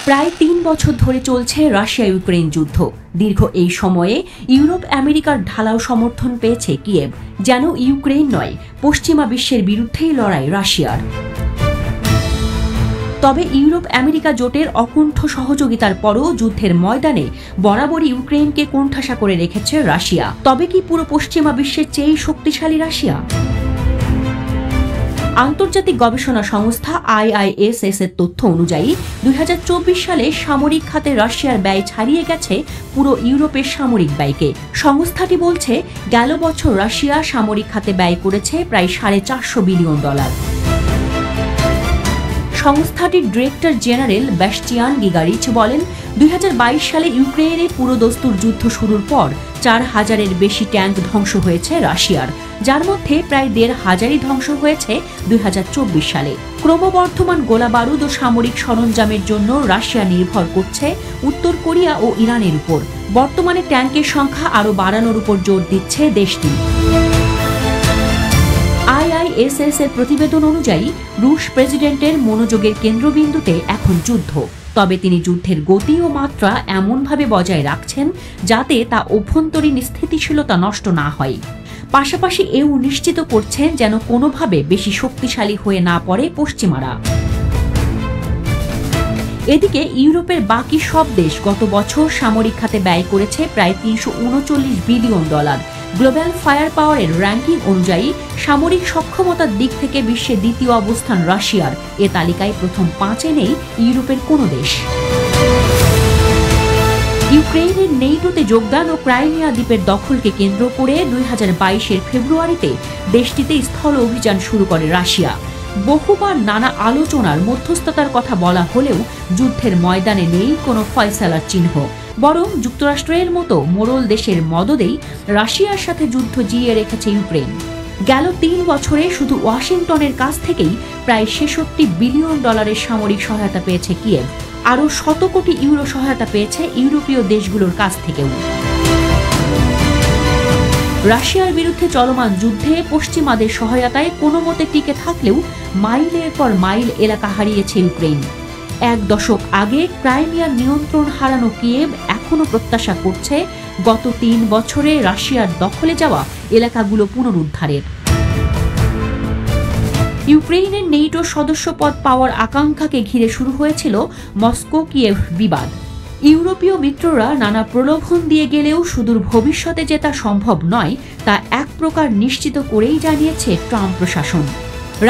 প্রায় ৩ বছর ধরে চলছে রাশিয়া ইউক্রেন যুদ্ধ। দীর্ঘ এই সময়ে ইউরোপ আমেরিকার ঢালাও সমর্থন পেয়েছে কিয়েভ। যেন ইউক্রেন নয়, পশ্চিমা বিশ্বের বিরুদ্ধেই লড়াই রাশিয়ার। তবে ইউরোপ আমেরিকা জোটের অকুণ্ঠ সহযোগিতার পরও যুদ্ধের ময়দানে বরাবরই ইউক্রেনকে কোণঠাসা করে রেখেছে রাশিয়া। তবে কি পুরো পশ্চিমা বিশ্বের চেয়েই শক্তিশালী রাশিয়া? আন্তর্জাতিক গবেষণা সংস্থা IISS এর তথ্য অনুযায়ী ২০২৪ সালে সামরিক খাতে রাশিয়ার ব্যয় ছাড়িয়ে গেছে পুরো ইউরোপের সামরিক ব্যয়কে। সংস্থাটি বলছে, গেল বছর রাশিয়া সামরিক খাতে ব্যয় করেছে প্রায় $450 বিলিয়ন। সংস্থাটির ডিরেক্টর জেনারেল ব্যাস্টিয়ান গিগারিচ বলেন, ২০২২ সালে ইউক্রেনে পুরোদস্তুর যুদ্ধ শুরুর পর ৪,০০০-এর বেশি ট্যাঙ্ক ধ্বংস হয়েছে রাশিয়ার, যার মধ্যে প্রায় ১,৫০০ই ধ্বংস হয়েছে ২০২৪ সালে। ক্রমবর্ধমান গোলাবারুদ ও সামরিক সরঞ্জামের জন্য রাশিয়া নির্ভর করছে উত্তর কোরিয়া ও ইরানের উপর। বর্তমানে ট্যাঙ্কের সংখ্যা আরও বাড়ানোর উপর জোর দিচ্ছে দেশটি। IISS এর প্রতিবেদন অনুযায়ী রুশ প্রেসিডেন্টের মনোযোগের কেন্দ্রবিন্দুতে এখন যুদ্ধ। তবে তিনি যুদ্ধের গতি ও মাত্রা এমনভাবে বজায় রাখছেন যাতে তা অভ্যন্তরীণ স্থিতিশীলতা নষ্ট না হয়। পাশাপাশি এও নিশ্চিত করছেন যেন কোনোভাবে বেশি শক্তিশালী হয়ে না পড়ে পশ্চিমারা। এদিকে ইউরোপের বাকি সব দেশ গত বছর সামরিক খাতে ব্যয় করেছে প্রায় $৩৩৯ বিলিয়ন। গ্লোবাল ফায়ার পাওয়ারের র্যাঙ্কিং অনুযায়ী সামরিক সক্ষমতার দিক থেকে বিশ্বে দ্বিতীয় অবস্থান রাশিয়ার। এ তালিকায় প্রথম 5-এ নেই ইউরোপের কোনো দেশ। ইউক্রেনের নেটোতে যোগদান ও ক্রাইমিয়া দ্বীপের দখলকে কেন্দ্র করে ২০২২-এর ফেব্রুয়ারিতে দেশটিতে স্থল অভিযান শুরু করে রাশিয়া। বহুবার নানা আলোচনার মধ্যস্থতার কথা বলা হলেও যুদ্ধের ময়দানে নেই কোনো ফয়সালার চিহ্ন। বরং যুক্তরাষ্ট্রের মতো মোড়ল দেশের মদদেই রাশিয়ার সাথে যুদ্ধ জিইয়ে রেখেছে ইউক্রেন। গেল ৩ বছরে শুধু ওয়াশিংটনের কাছ থেকেই প্রায় $৬৬ বিলিয়ন সামরিক সহায়তা পেয়েছে কিয়েভ। আরও শত কোটি ইউরো সহায়তা পেয়েছে ইউরোপীয় দেশগুলোর কাছ থেকেও। রাশিয়ার বিরুদ্ধে চলমান যুদ্ধে পশ্চিমাদের সহায়তায় কোনো মতে টিকে থাকলেও মাইলের পর মাইল এলাকা হারিয়েছে ইউক্রেন। 1 দশক আগে ক্রাইমিয়ার নিয়ন্ত্রণ হারানো কিয়েভ এখনও প্রত্যাশা করছে গত 3 বছরে রাশিয়ার দখলে যাওয়া এলাকাগুলো পুনরুদ্ধারের। ইউক্রেনের নেটো সদস্যপদ পাওয়ার আকাঙ্ক্ষাকে ঘিরে শুরু হয়েছিল মস্কো কিয়েভ বিবাদ। ইউরোপীয় মিত্ররা নানা প্রলোভন দিয়ে গেলেও সুদূর ভবিষ্যতে যে তা সম্ভব নয় তা এক প্রকার নিশ্চিত করেই জানিয়েছে ট্রাম্প প্রশাসন।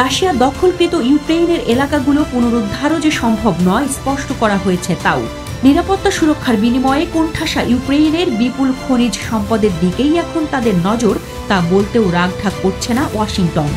রাশিয়া দখলকৃত ইউক্রেনের এলাকাগুলো পুনরুদ্ধারও যে সম্ভব নয় স্পষ্ট করা হয়েছে তাও। নিরাপত্তা সুরক্ষার বিনিময়ে কোণঠাসা ইউক্রেনের বিপুল খনিজ সম্পদের দিকেই এখন তাদের নজর, তা বলতেও রাগঢাক করছে না ওয়াশিংটন।